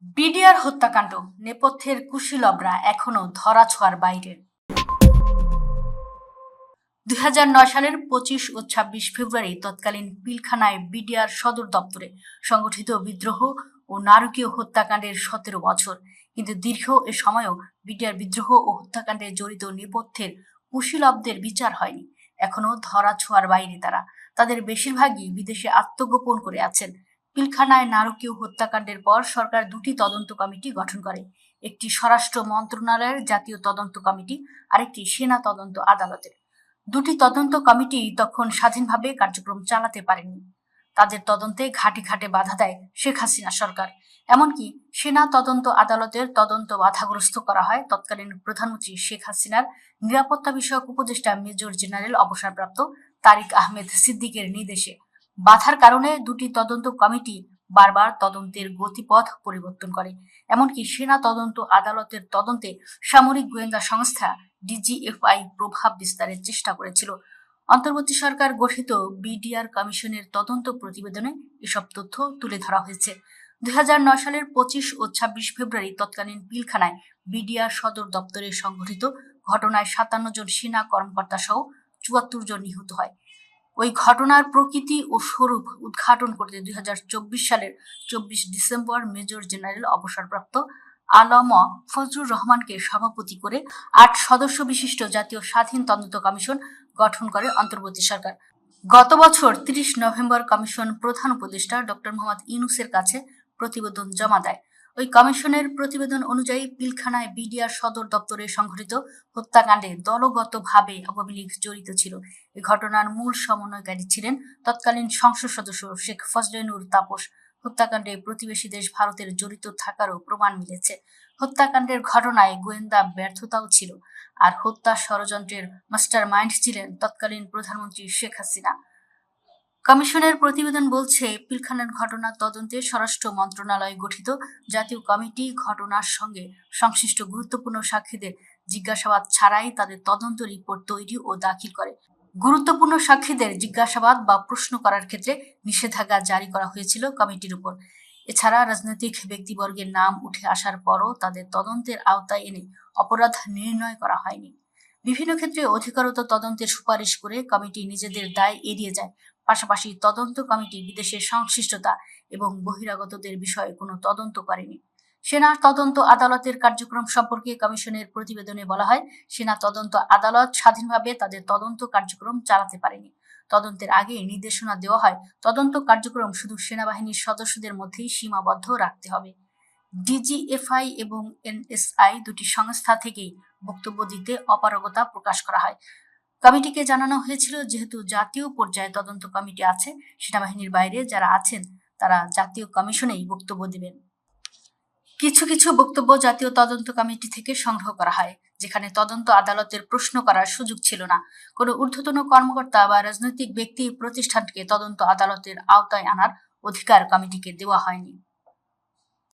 BDR হত্যাকাণ্ড নেপথ্যের কুশীলবরা এখনো ধরাছোঁয়ার বাইরে। 2009 সালের 25 ও 26 ফেব্রুয়ারি তৎকালীন পিলখানায় বিডিআর সদর দপ্তরে সংগঠিত বিদ্রোহ ও নারকীয় হত্যাকাণ্ডের 17 বছর। কিন্তু দীর্ঘ এ সময়ও বিডিআর বিদ্রোহ ও হত্যাকাণ্ডে জড়িত নেপথ্যের কুশীলবদের বিচার হয়নি। এখনো ধরাছোঁয়ার বাইরে তারা। তাদের বেশিরভাগই বিদেশে আত্মগোপন করে আছেন। পিলখানায় নারকীয় হত্যাকাণ্ডের পর সরকার দুটি তদন্ত কমিটি গঠন করে। একটি স্বরাষ্ট্র মন্ত্রণালয়ের জাতীয় তদন্ত কমিটি, আরেকটি সেনা তদন্ত আদালতের। দুটি তদন্ত কমিটি তখন স্বাধীনভাবে কার্যক্রম চালাতে পারেনি। তাদের তদন্তে ঘাটে ঘাটে বাধা দেয় শেখ হাসিনা সরকার। এমনকি সেনা তদন্ত আদালতের তদন্ত বাধাগ্রস্ত করা হয় তৎকালীন প্রধানমন্ত্রী শেখ হাসিনার নিরাপত্তা বিষয়ক উপদেষ্টা মেজর জেনারেল অবসরপ্রাপ্ত তারিক আহমেদ সিদ্দিকের নির্দেশে। বাধার কারণে দুটি তদন্ত কমিটি বারবার তদন্তের গতিপথ পরিবর্তন করে। এমনকি সেনা তদন্ত আদালতের তদন্তে সামরিক গোয়েন্দা সংস্থা ডিজিএফআই প্রভাব বিস্তারের চেষ্টা করেছিল। অন্তর্বর্তী সরকার গঠিত বিডিআর কমিশনের তদন্ত প্রতিবেদনে এসব তথ্য তুলে ধরা হয়েছে। 2009 সালের 25 ও 26 ফেব্রুয়ারি তৎকালীন পিলখানায় বিডিআর সদর দপ্তরে সংঘটিত ঘটনায় 57 জন সেনা কর্মকর্তা সহ 74 জন নিহত হয়। ওই ঘটনার প্রকৃতি ও স্বরূপ উদ্ঘাটন করতে 2024 সালের 24 ডিসেম্বর মেজর জেনারেল অবসরপ্রাপ্ত আলম ফজলুর রহমানকে সভাপতি করে 8 সদস্য বিশিষ্ট জাতীয় স্বাধীন তদন্ত কমিশন গঠন করে অন্তর্বর্তী সরকার। গত বছর 30 নভেম্বর কমিশন প্রধান উপদেষ্টা ডক্টর মোহাম্মদ ইউনূসের কাছে প্রতিবেদন জমা দেয়। ওই কমিশনের প্রতিবেদন অনুযায়ী পিলখানায় বিডিআর সদর দপ্তরে সংঘটিত হত্যাকাণ্ডে দলগতভাবে আওয়ামী লীগ জড়িত ছিল। এই ঘটনার মূল সমন্বয়কারী ছিলেন তৎকালীন সংসদ সদস্য শেখ ফজলে নূর তাপস। হত্যাকাণ্ডে প্রতিবেশী দেশ ভারতের জড়িত থাকারও প্রমাণ মিলেছে। হত্যাকাণ্ডের ঘটনায় গোয়েন্দা ব্যর্থতাও ছিল। আর হত্যা ষড়যন্ত্রের মাস্টার মাইন্ড ছিলেন তৎকালীন প্রধানমন্ত্রী শেখ হাসিনা। কমিশনের প্রতিবেদন বলছে, পিলখানার ঘটনা তদন্তে স্বরাষ্ট্র মন্ত্রণালয় গঠিত জাতীয় কমিটি ঘটনার সঙ্গে সংশ্লিষ্ট গুরুত্বপূর্ণ সাক্ষীদের জিজ্ঞাসাবাদ ছাড়াই তাদের তদন্ত রিপোর্ট তৈরি ও দাখিল করে। গুরুত্বপূর্ণ সাক্ষীদের জিজ্ঞাসাবাদ বা প্রশ্ন করার ক্ষেত্রে নিষেধাজ্ঞা জারি করা হয়েছিল কমিটির উপর। এছাড়া রাজনৈতিক ব্যক্তিবর্গের নাম উঠে আসার পরও তাদের তদন্তের আওতায় এনে অপরাধ নির্ণয় করা হয়নি। বিভিন্ন ক্ষেত্রে অধিকারত তদন্তের সুপারিশ করে কমিটি নিজেদের দায় এড়িয়ে যায়। পাশাপাশি তদন্ত কমিটি বিদেশের সংশ্লিষ্টতা এবং বহিরাগতদের বিষয়ে কোনো তদন্ত করেনি। সেনা তদন্ত আদালতের কার্যক্রম সম্পর্কে কমিশনের প্রতিবেদনে বলা হয়, সেনা তদন্ত আদালত স্বাধীনভাবে তাদের তদন্ত কার্যক্রম চালাতে পারেনি। তদন্তের আগে নির্দেশনা দেওয়া হয়, তদন্ত কার্যক্রম শুধু সেনাবাহিনীর সদস্যদের মধ্যেই সীমাবদ্ধ রাখতে হবে। ডিজিএফআই এবং এনএসআই দুটি সংস্থা থেকেই বক্তব্য দিতে অপারগতা প্রকাশ করা হয়। কমিটিকে জানানো হয়েছিল, যেহেতু জাতীয় পর্যায়ে তদন্ত কমিটি আছে, সেনাবাহিনীর বাইরে যারা আছেন তারা জাতীয় কমিশনেই বক্তব্য দেবেন। কিছু কিছু বক্তব্য জাতীয় তদন্ত কমিটি থেকে সংগ্রহ করা হয়, যেখানে তদন্ত আদালতের প্রশ্ন করার সুযোগ ছিল না। কোনো ঊর্ধ্বতন কর্মকর্তা বা রাজনৈতিক ব্যক্তি প্রতিষ্ঠানকে তদন্ত আদালতের আওতায় আনার অধিকার কমিটিকে দেওয়া হয়নি।